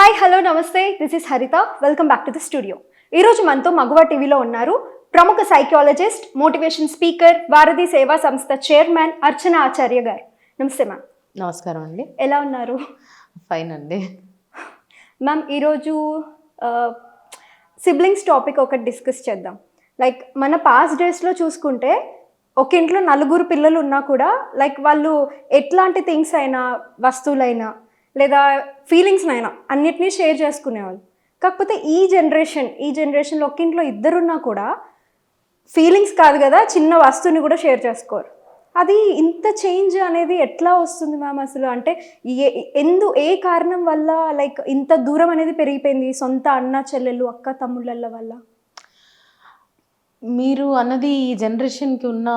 Hi hello నమస్తే, this is హరిత. Welcome back to the studio. ఈరోజు మనతో మగువ టీవీలో ఉన్నారు ప్రముఖ సైకాలజిస్ట్, మోటివేషన్ స్పీకర్, భారతీ సేవా సంస్థ చైర్మన్ అర్చన ఆచార్య గారు. నమస్తే మ్యామ్. నమస్కారం అండి. ఎలా ఉన్నారు? ఫైన్ అండి. మ్యామ్, ఈరోజు సిబ్లింగ్స్ టాపిక్ ఒకటి డిస్కస్ చేద్దాం. లైక్ మన పాస్ట్ డేస్లో చూసుకుంటే ఒక ఇంట్లో నలుగురు పిల్లలు ఉన్నా కూడా లైక్ వాళ్ళు ఎట్లాంటి థింగ్స్ అయినా, వస్తువులైనా లేదా ఫీలింగ్స్నైనా అన్నిటినీ షేర్ చేసుకునేవాళ్ళు. కాకపోతే ఈ జనరేషన్లో ఒక ఇంట్లో ఇద్దరున్నా కూడా ఫీలింగ్స్ కాదు కదా, చిన్న వస్తువుని కూడా షేర్ చేసుకోరు. అది ఇంత చేంజ్ అనేది ఎట్లా వస్తుంది మ్యామ్ అసలు? అంటే ఏ కారణం వల్ల లైక్ ఇంత దూరం అనేది పెరిగిపోయింది సొంత అన్న చెల్లెళ్ళు, అక్క తమ్ముళ్ళ వల్ల? మీరు అన్నది ఈ జనరేషన్కి ఉన్న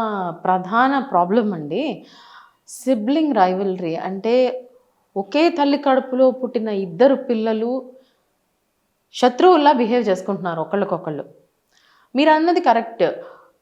ప్రధాన ప్రాబ్లం అండి. సిబ్లింగ్ రైవల్రీ అంటే ఒకే తల్లి కడుపులో పుట్టిన ఇద్దరు పిల్లలు శత్రువుల్లా బిహేవ్ చేసుకుంటున్నారు ఒకళ్ళకొకళ్ళు. మీరు అన్నది కరెక్ట్.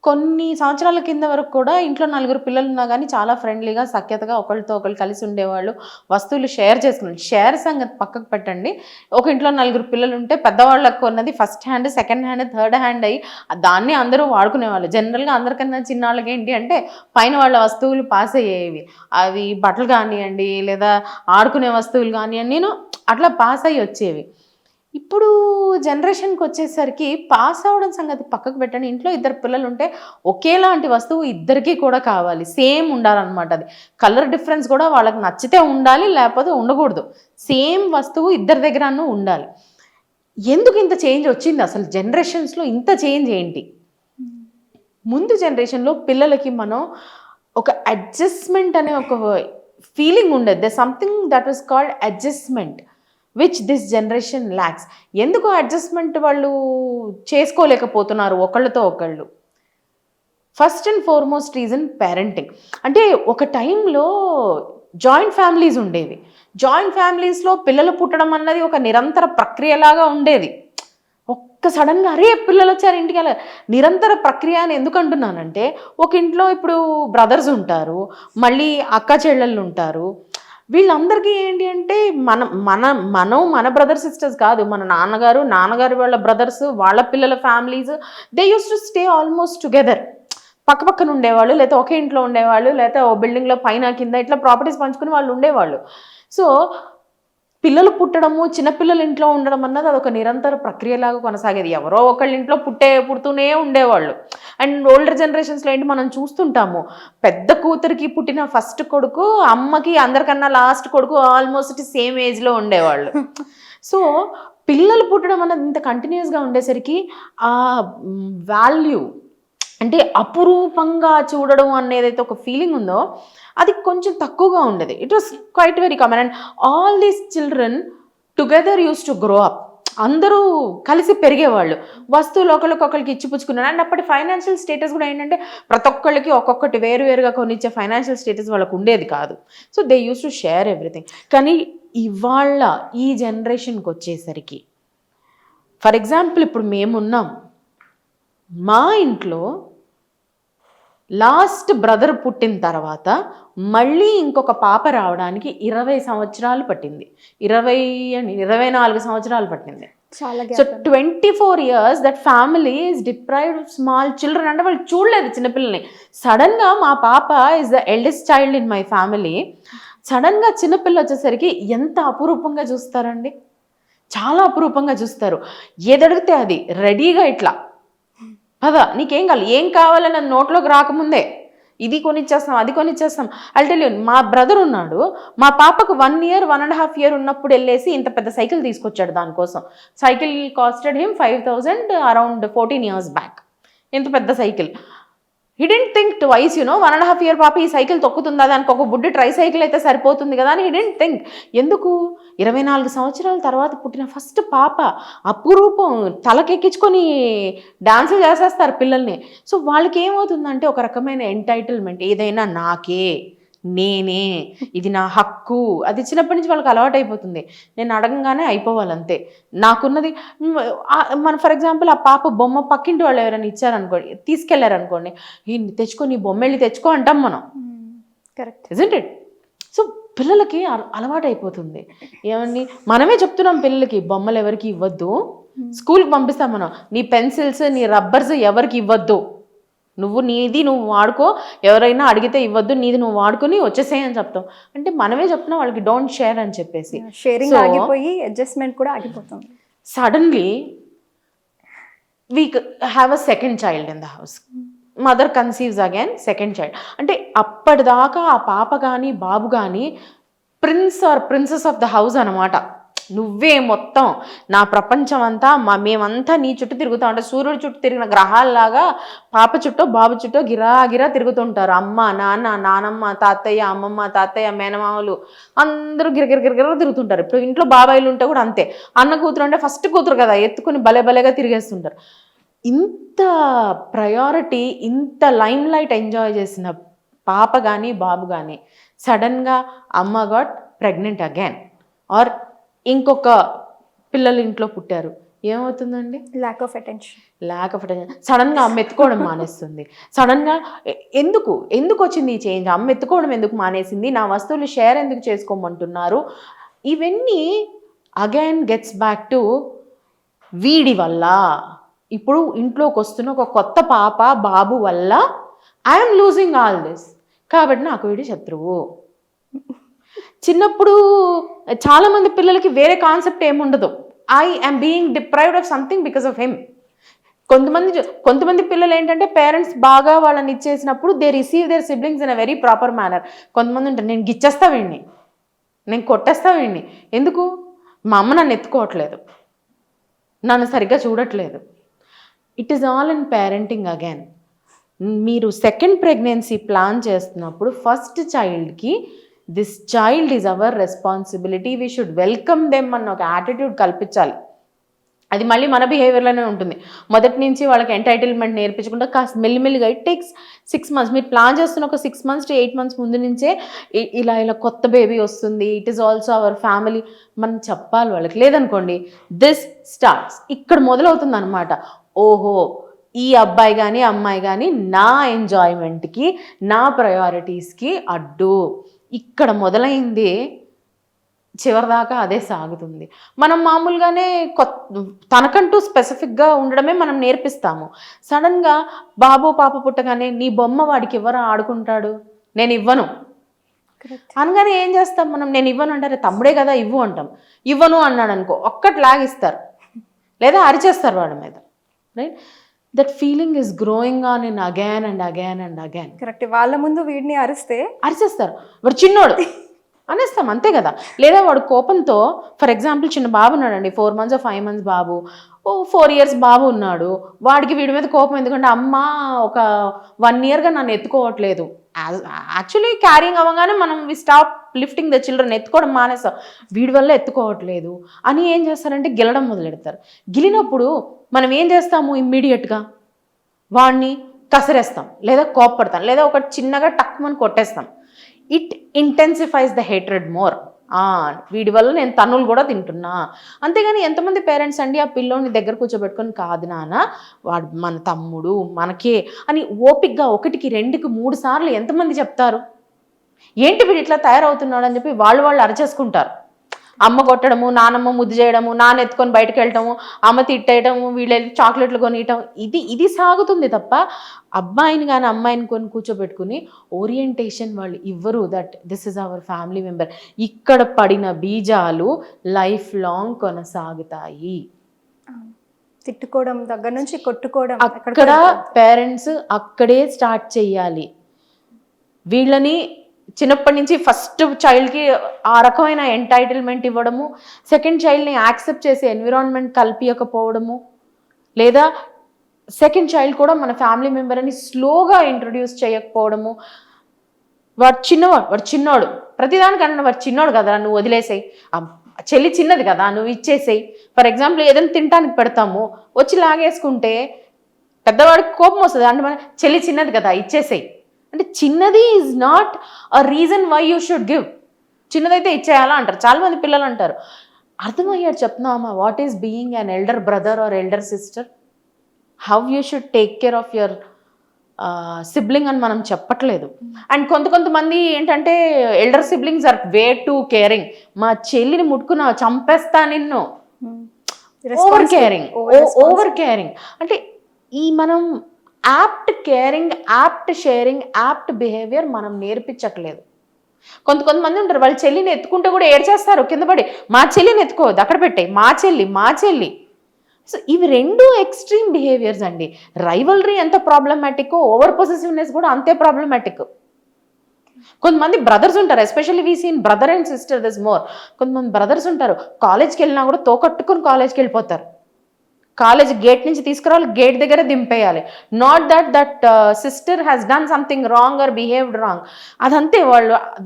కొన్ని సంవత్సరాల కింద వరకు కూడా ఇంట్లో నలుగురు పిల్లలు ఉన్నా కానీ చాలా ఫ్రెండ్లీగా, సఖ్యతగా ఒకళ్ళతో ఒకళ్ళు కలిసి ఉండేవాళ్ళు. వస్తువులు షేర్ చేసుకునేవాళ్ళు. షేర్ సంగతి పక్కకు పెట్టండి. ఒక ఇంట్లో నలుగురు పిల్లలు ఉంటే పెద్దవాళ్ళకు ఉన్నది first hand, second hand, third hand అయ్యి దాన్ని అందరూ వాడుకునేవాళ్ళు. జనరల్గా అందరికన్నా చిన్నవాళ్ళకి ఏంటి అంటే పైన వాళ్ళ వస్తువులు పాస్ అయ్యేవి. అవి బట్టలు కానివ్వండి, లేదా ఆడుకునే వస్తువులు కానివ్వండి, అట్లా పాస్ అయ్యి వచ్చేవి. ఇప్పుడు జనరేషన్కి వచ్చేసరికి పాస్ అవ్వడం సంగతి పక్కకు పెట్టండి. ఇంట్లో ఇద్దరు పిల్లలు ఉంటే ఒకేలాంటి వస్తువు ఇద్దరికీ కూడా కావాలి, సేమ్ ఉండాలన్నమాట. అది కలర్ డిఫరెన్స్ కూడా వాళ్ళకి నచ్చితే ఉండాలి, లేకపోతే ఉండకూడదు. సేమ్ వస్తువు ఇద్దరి దగ్గరనూ ఉండాలి. ఎందుకు ఇంత చేంజ్ వచ్చింది అసలు జనరేషన్స్లో? ఇంత చేంజ్ ఏంటి? ముందు జనరేషన్లో పిల్లలకి మనం ఒక అడ్జస్ట్మెంట్ అనే ఒక ఫీలింగ్ ఉండేది. The something that was called adjustment which this generation lakhs. ఎందుకు అడ్జస్ట్మెంట్ వాళ్ళు చేసుకోలేకపోతున్నారు ఒకళ్ళతో ఒకళ్ళు? First and foremost reason parenting. అంటే ఒక టైంలో జాయింట్ ఫ్యామిలీస్ ఉండేవి. జాయింట్ ఫ్యామిలీస్లో పిల్లలు పుట్టడం అన్నది ఒక నిరంతర ప్రక్రియలాగా ఉండేది. ఒక్క సడన్గా అరే పిల్లలు వచ్చారు ఇంటికి, అలా నిరంతర ప్రక్రియ అని ఎందుకు అంటున్నానంటే, ఒక ఇంట్లో ఇప్పుడు బ్రదర్స్ ఉంటారు, మళ్ళీ అక్క చెల్లెళ్ళు ఉంటారు. వీళ్ళందరికీ ఏంటి అంటే మన బ్రదర్ సిస్టర్స్ కాదు, మన నాన్నగారు వాళ్ళ బ్రదర్స్, వాళ్ళ పిల్లల families, they use to stay almost together. పక్కపక్కన ఉండేవాళ్ళు, లేకపోతే ఒకే ఇంట్లో ఉండేవాళ్ళు, లేకపోతే ఓ బిల్డింగ్లో పైన కింద ఇట్లా ప్రాపర్టీస్ పంచుకుని వాళ్ళు ఉండేవాళ్ళు. సో పిల్లలు పుట్టడము, చిన్నపిల్లలు ఇంట్లో ఉండడం అన్నది అదొక నిరంతర ప్రక్రియలాగా కొనసాగేది. ఎవరో ఒకళ్ళ ఇంట్లో పుడుతూనే ఉండేవాళ్ళు. అండ్ ఓల్డర్ జనరేషన్స్లో ఏంటి మనం చూస్తుంటాము, పెద్ద కూతురికి పుట్టిన ఫస్ట్ కొడుకు అమ్మకి అందరికన్నా లాస్ట్ కొడుకు ఆల్మోస్ట్ సేమ్ ఏజ్లో ఉండేవాళ్ళు. సో పిల్లలు పుట్టడం అన్నది ఇంత కంటిన్యూస్గా ఉండేసరికి ఆ వాల్యూ అంటే అపురూపంగా చూడడం అనేదైతే ఒక ఫీలింగ్ ఉందో అది కొంచెం తక్కువగా ఉండేది. It was quite very common. And all these children together use to grow up. అందరూ కలిసి పెరిగేవాళ్ళు. వస్తువులు ఒకళ్ళకి ఇచ్చిపుచ్చుకున్నారు. అండ్ అప్పటి ఫైనాన్షియల్ స్టేటస్ కూడా ఏంటంటే ప్రతి ఒక్కళ్ళకి ఒక్కొక్కటి వేరువేరుగా కొనిచ్చే ఫైనాన్షియల్ స్టేటస్ వాళ్ళకు ఉండేది కాదు. So they use to share everything. కానీ ఇవాళ ఈ జనరేషన్కి వచ్చేసరికి, ఫర్ ఎగ్జాంపుల్ ఇప్పుడు మేమున్నాం, మా ఇంట్లో లాస్ట్ బ్రదర్ పుట్టిన తర్వాత మళ్ళీ ఇంకొక పాప రావడానికి 20 సంవత్సరాలు పట్టింది. 24 సంవత్సరాలు పట్టింది. So 24 years that family is deprived of small children. అంటే వాళ్ళు చూడలేదు చిన్నపిల్లల్ని. సడన్గా మా పాప is the eldest child in my family. సడన్గా చిన్నపిల్ల వచ్చేసరికి ఎంత అపురూపంగా చూస్తారండి, చాలా అపురూపంగా చూస్తారు. ఏదడిగితే అది రెడీగా ఇట్లా అదా నీకేం కావాలి, ఏం కావాలని నోట్లోకి రాకముందే ఇది కొనిచ్చేస్తాం, అది కొనిచ్చేస్తాం. అల్టెల్ మా బ్రదర్ ఉన్నాడు, మా పాపకు 1 year 1.5 year ఉన్నప్పుడు వెళ్ళేసి ఇంత పెద్ద సైకిల్ తీసుకొచ్చాడు. దానికోసం cycle costed him 5,000 around 14 years back. ఇంత పెద్ద cycle. He didn't think twice, 1.5 year పాప ఈ సైకిల్ తొక్కుతుందా, దానికి ఒక బుడ్డి ట్రై సైకిల్ అయితే సరిపోతుంది కదా అని హీ డెంట్ థింక్. ఎందుకు? 24 సంవత్సరాల తర్వాత పుట్టిన ఫస్ట్ పాప, అపురూపం, తలకెక్కించుకొని డాన్సులు చేసేస్తారు పిల్లల్ని. సో వాళ్ళకి ఏమవుతుందంటే ఒక రకమైన ఎంటైటిల్మెంట్, ఏదైనా నాకే, నేనే, ఇది నా హక్కు. అది చిన్నప్పటి నుంచి వాళ్ళకి అలవాటు అయిపోతుంది. నేను అడగంగానే అయిపోవాలంతే, నాకున్నది. మన ఫర్ ఎగ్జాంపుల్ ఆ పాప బొమ్మ పక్కింటి వాళ్ళు ఎవరైనా ఇచ్చారనుకోండి, తీసుకెళ్లారనుకోండి, తెచ్చుకో, నీ బొమ్మ వెళ్ళి తెచ్చుకో అంటాం మనం. Correct, isn't it? సో పిల్లలకి అలవాటు అయిపోతుంది. ఏమని మనమే చెప్తున్నాం పిల్లలకి, బొమ్మలు ఎవరికి ఇవ్వద్దు, స్కూల్కి పంపిస్తాం మనం, నీ పెన్సిల్స్ నీ రబ్బర్స్ ఎవరికి ఇవ్వద్దు, నీది నువ్వు వాడుకో, ఎవరైనా అడిగితే ఇవ్వద్దు, నీది నువ్వు వాడుకొని వచ్చేసేయి అని చెప్తాం. అంటే మనమే చెప్తున్నాం వాళ్ళకి డోంట్ షేర్ అని చెప్పేసి. షేరింగ్ ఆగిపోయి అడ్జస్ట్మెంట్ కూడా ఆగిపోతుంది. Suddenly we have a second child in the house. Mother conceives again second child. అంటే అప్పటిదాకా ఆ పాప కానీ బాబు కానీ prince or princess of the house అనమాట. నువ్వే మొత్తం, నా ప్రపంచం అంతా, మేమంతా నీ చుట్టూ తిరుగుతాం. అంటే సూర్యుడి చుట్టూ తిరిగిన గ్రహాల్లాగా పాప చుట్టూ బాబు చుట్టూ గిరా తిరుగుతుంటారు. అమ్మ నాన్న, నానమ్మ, తాతయ్య, అమ్మమ్మ, తాతయ్య, మేనమామలు అందరూ గిరగిర తిరుగుతుంటారు. ఇప్పుడు ఇంట్లో బాబాయిలు ఉంటే కూడా అంతే. అన్న కూతురు అంటే ఫస్ట్ కూతురు కదా, ఎత్తుకుని భలేగా తిరిగేస్తుంటారు. ఇంత ప్రయారిటీ, ఇంత లైమ్ లైట్ ఎంజాయ్ చేసిన పాప కానీ బాబు కానీ సడన్గా అమ్మ గాట్ ప్రెగ్నెంట్ అగైన్, ఆర్ ఇంకొక పిల్లలు ఇంట్లో పుట్టారు, ఏమవుతుందండి? Lack of attention. సడన్గా అమ్మ ఎత్తుకోవడం మానేస్తుంది. సడన్గా ఎందుకు వచ్చింది ఈ చేంజ్? అమ్మ ఎత్తుకోవడం ఎందుకు మానేసింది? నా వస్తువులు షేర్ ఎందుకు చేసుకోమంటున్నారు? ఇవన్నీ అగైన్ గెట్స్ బ్యాక్ టు వీడి వల్ల, ఇప్పుడు ఇంట్లోకి వస్తున్న ఒక కొత్త పాప బాబు వల్ల ఐఎమ్ లూజింగ్ ఆల్ దిస్, కాబట్టి నాకు వీడి శత్రువు. చిన్నప్పుడు చాలామంది పిల్లలకి వేరే కాన్సెప్ట్ ఏముండదు, I am being deprived of something because of him. కొంతమంది పిల్లలు ఏంటంటే పేరెంట్స్ బాగా వాళ్ళని ఇచ్చేసినప్పుడు they receive their siblings in a very proper manner. కొంతమంది ఉంటారు, నేను గిచ్చేస్తా వీడిని, నేను కొట్టేస్తా వీడిని, ఎందుకు? మా అమ్మ నన్ను ఎత్తుకోవట్లేదు, నన్ను సరిగ్గా చూడట్లేదు. It is all in parenting again. మీరు సెకండ్ ప్రెగ్నెన్సీ ప్లాన్ చేస్తున్నప్పుడు ఫస్ట్ చైల్డ్కి this child is our responsibility, we should welcome them అన్న ఒక యాటిట్యూడ్ కల్పించాలి. అది మళ్ళీ మన బిహేవియర్లోనే ఉంటుంది. మొదటి నుంచి వాళ్ళకి ఎంటైటిల్మెంట్ నేర్పించకుండా కాస్త మెల్లిమెల్లిగా, ఇట్ టేక్స్ 6 months. మీరు ప్లాన్ చేస్తున్న ఒక 6 months to 8 months ముందు నుంచే ఇలా కొత్త బేబీ వస్తుంది, it is also our family మనం చెప్పాలి వాళ్ళకి. లేదనుకోండి, దిస్ స్టార్ట్స్ ఇక్కడ మొదలవుతుంది అనమాట. ఓహో, ఈ అబ్బాయి కానీ అమ్మాయి కానీ నా ఎంజాయ్మెంట్కి, నా ప్రయారిటీస్కి అడ్డు, ఇక్కడ మొదలైంది, చివరిదాకా అదే సాగుతుంది. మనం మామూలుగానే తనకంటూ స్పెసిఫిక్గా ఉండడమే మనం నేర్పిస్తాము. సడన్గా బాబు పాప పుట్టగానే నీ బొమ్మ వాడికి ఎవరు ఆడుకుంటాడు, నేను ఇవ్వను అనగానే ఏం చేస్తాం మనం? నేను ఇవ్వను అంటారే, తమ్ముడే కదా ఇవ్వు అంటాం. ఇవ్వను అన్నాడు అనుకో, ఒక్కటి లాగిస్తారు లేదా అరిచేస్తారు వాడి మీద, right? That feeling is growing on in again and again and again. Correct. వాళ్ళ ముందు వీడిని అరిచేస్తారు, వాడు చిన్నోడు అనేస్తాం, అంతే కదా. లేదా వాడు కోపంతో, ఫర్ ఎగ్జాంపుల్ చిన్న బాబు ఉన్నాడండి, 4 months or 5 months Babu, 4 years బాబు ఉన్నాడు, వాడికి వీడి మీద కోపం ఎందుకంటే అమ్మ ఒక 1 yearగా నన్ను ఎత్తుకోవట్లేదు. యాక్చువల్లీ క్యారింగ్ అవ్వగానే మనం we stop lifting the children, ఎత్తుకోవడం మానేస్తాం, వీడి వల్ల ఎత్తుకోవట్లేదు అని ఏం చేస్తారంటే గిలడం మొదలెడతారు. గిలినప్పుడు మనం ఏం చేస్తాము? ఇమ్మీడియట్గా వాడిని కసిరేస్తాం, లేదా కోప్పడతాం, లేదా ఒక చిన్నగా టక్మని కొట్టేస్తాం. It intensifies the hatred more. వీడి వల్ల నేను తన్నులు కూడా తింటున్నా. అంతేగాని ఎంతమంది పేరెంట్స్ అండి ఆ పిల్లోని దగ్గర కూర్చోబెట్టుకొని, కాదు నాన్న వాడు మన తమ్ముడు మనకే అని ఓపిక్గా 1కి 2కి 3 సార్లు ఎంతమంది చెప్తారు? ఏంటి వీడు ఇట్లా తయారవుతున్నాడు అని చెప్పి వాళ్ళు అరచేసుకుంటారు. అమ్మ కొట్టడము, నానమ్మ ముద్దు చేయడము, నాన్న ఎత్తుకొని బయటకు వెళ్ళటము, అమ్మ తిట్టేయడము, వీళ్ళు చాక్లెట్లు కొనియటం, ఇది సాగుతుంది తప్ప అబ్బాయిని కానీ అమ్మాయిని కొని కూర్చోబెట్టుకుని ఓరియంటేషన్ వాళ్ళు ఇవ్వరు. That this is our family member. ఇక్కడ పడిన బీజాలు లైఫ్ లాంగ్ కొనసాగుతాయి. తిట్టుకోవడం దగ్గర నుంచి కొట్టుకోవడం, అక్కడ పేరెంట్స్ అక్కడే స్టార్ట్ చేయాలి. వీళ్ళని చిన్నప్పటి నుంచి ఫస్ట్ చైల్డ్కి ఆ రకమైన ఎంటైటిల్మెంట్ ఇవ్వడము, సెకండ్ చైల్డ్ని యాక్సెప్ట్ చేసే ఎన్విరాన్మెంట్ కల్పించకపోవడము, లేదా సెకండ్ చైల్డ్ కూడా మన ఫ్యామిలీ మెంబర్ అని స్లోగా ఇంట్రొడ్యూస్ చేయకపోవడము. వాడు చిన్నోడు ప్రతిదానికన్నా వాడు చిన్నోడు కదా నువ్వు వదిలేసేయి, చెల్లి చిన్నది కదా నువ్వు ఇచ్చేసేయి. ఫర్ ఎగ్జాంపుల్ ఏదైనా తినడానికి పెడతాము, వచ్చి లాగేసుకుంటే పెద్దవాడికి కోపం వస్తుంది. అంటే మన చెల్లి చిన్నది కదా ఇచ్చేసేయి అంటే, చిన్నది is not a reason why you should give. చిన్నదైతే ఇచ్చేయాలా అంటారు చాలామంది పిల్లలు అంటారు. అర్థమయ్యాడు చెప్తున్నామా what is being an elder brother or elder sister, how you should take care of your sibling అని మనం చెప్పట్లేదు. అండ్ కొంతమంది ఏంటంటే ఎల్డర్ సిబ్లింగ్స్ ఆర్ వే టు కేరింగ్. మా చెల్లిని ముట్టుకున్నా చంపేస్తా నిన్ను, ఓవర్ కేరింగ్. అంటే ఈ మనం apt caring, apt sharing, apt behaviour మనం నేర్పించట్లేదు. కొంతమంది ఉంటారు, వాళ్ళ చెల్లిని ఎత్తుకుంటే కూడా ఏడ్చేస్తారు కింద పడి, మా చెల్లిని ఎత్తుకోవద్దు, అక్కడ పెట్టాయి, మా చెల్లి. సో ఇవి రెండు ఎక్స్ట్రీమ్ బిహేవియర్స్ అండి. రైవల్రీ ఎంత ప్రాబ్లమాటిక్, ఓవర్ పొసెసివ్నెస్ కూడా అంతే ప్రాబ్లమాటిక్. కొంతమంది బ్రదర్స్ ఉంటారు, especially we seen brother and sister this more. కొంతమంది బ్రదర్స్ ఉంటారు, కాలేజ్కి వెళ్ళినా కూడా తోకట్టుకుని కాలేజ్కి వెళ్ళిపోతారు. కాలేజ్ గేట్ నుంచి తీసుకురావాలి, గేట్ దగ్గర దింపేయాలి. Not that sister has done something wrong or behaved wrong. అదంతే,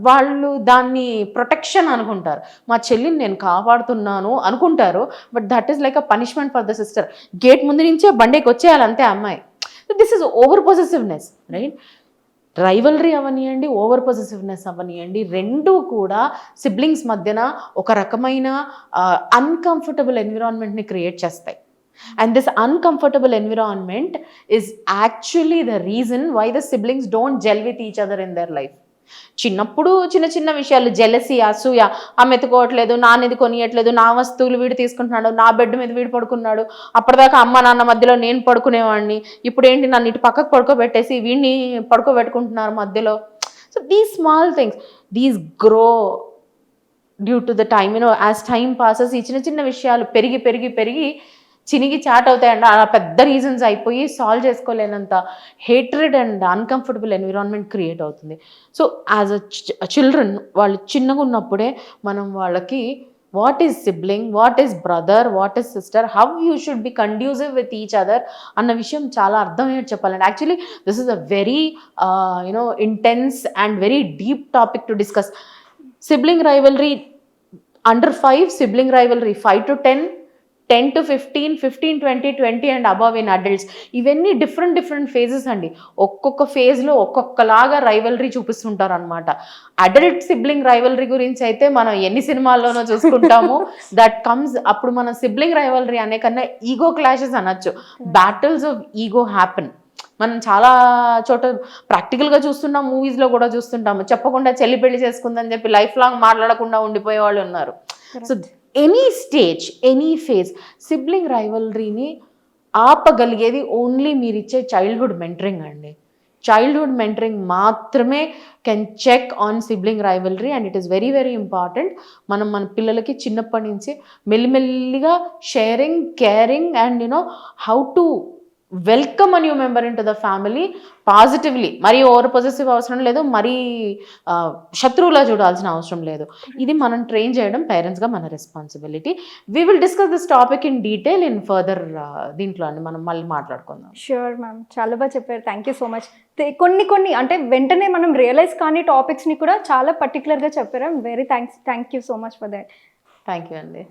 వాళ్ళు దాన్ని ప్రొటెక్షన్ అనుకుంటారు. మా చెల్లిని నేను కాపాడుతున్నాను అనుకుంటారు, but that is like a punishment for the sister. Gate ముందు నుంచే బండికి వచ్చేయాలి అంతే అమ్మాయి. This is over possessiveness, right? Rivalry అవనియండి, ఓవర్ పొసెసివ్నెస్ అవనియండి, రెండూ కూడా సిబ్లింగ్స్ మధ్యన ఒక రకమైన అన్కంఫర్టబుల్ ఎన్విరాన్మెంట్ని క్రియేట్ చేస్తాయి. And this uncomfortable environment is actually the reason why the siblings don't gel with each other in their life. చిన్నప్పుడు చిన్న విషయాలు, జెలసీ, అసూయ, ఆమె ఎత్తుకోవట్లేదు, నాన్నది కొనియట్లేదు, నా వస్తువులు వీడు తీసుకుంటున్నాడు, నా బెడ్ మీద వీడు పడుకున్నాడు, అప్పటిదాకా అమ్మ నాన్న మధ్యలో నేను పడుకునేవాడిని, ఇప్పుడు ఏంటి నన్ను ఇటు పక్కకు పడుకోబెట్టేసి వీడిని పడుకోబెట్టుకుంటున్నారు మధ్యలో. So these small things, these grow due to the time, as time passes. ఈ చిన్న విషయాలు పెరిగి చినిగి చాట్ అవుతాయండి. అలా పెద్ద రీజన్స్ అయిపోయి సాల్వ్ చేసుకోలేనంత hatred and uncomfortable environment create అవుతుంది. సో యాజ్ అ చిల్డ్రన్, వాళ్ళు చిన్నగా ఉన్నప్పుడే మనం వాళ్ళకి what is sibling, what is brother, what is sister, how you should be conducive with each other అన్న విషయం చాలా అర్థమయ్యేది చెప్పాలండి. Actually this is a very intense and very deep topic to discuss. Sibling rivalry under 5, sibling rivalry 5 to 10, 10 to 15, 15, 20, 20 and above in adults. ఇవన్నీ different phases అండి. ఒక్కొక్క ఫేజ్లో ఒక్కొక్కలాగా రైవల్రీ చూపిస్తుంటారు అనమాట. అడల్ట్ సిబ్లింగ్ రైవల్రీ గురించి అయితే మనం ఎన్ని సినిమాల్లోనో చూసుకుంటాము. దట్ కమ్స్, అప్పుడు మనం సిబ్లింగ్ రైవల్రీ అనే కన్నా ఈగో క్లాషెస్ అనొచ్చు. Battles of ego happen. మనం చాలా చోట ప్రాక్టికల్గా చూస్తున్నాం, మూవీస్లో కూడా చూస్తుంటాము. చెప్పకుండా చెల్లి పెళ్లి చేసుకుందని చెప్పి లైఫ్ లాంగ్ మాట్లాడకుండా ఉండిపోయే వాళ్ళు ఉన్నారు. So any stage, any phase, sibling రైవల్రీని ఆపగలిగేది ఓన్లీ మీరు ఇచ్చే చైల్డ్హుడ్ మెంటరింగ్ అండి. చైల్డ్హుడ్ మెంటరింగ్ మాత్రమే can check on sibling rivalry, and it is very important. మనం మన పిల్లలకి చిన్నప్పటి నుంచి మెల్లిమెల్లిగా sharing, caring and how to welcome a new member into the family positively. మరీ ఓవర్ పొజెసివ్ అవసరం లేదు, మరీ శత్రువులా చూడాల్సిన అవసరం లేదు. ఇది మనం ట్రైన్ చేయడం పేరెంట్స్గా మన responsibility. We will discuss this topic in detail in further దీంట్లో అండి, మనం మళ్ళీ మాట్లాడుకుందాం. ష్యూర్ మ్యామ్, చాలా బాగా చెప్పారు. Thank you so much. కొన్ని అంటే వెంటనే మనం రియలైజ్ కానీ టాపిక్స్ని కూడా చాలా పర్టికులర్గా చెప్పారు. Very thank you so much for that. Thank you అండి.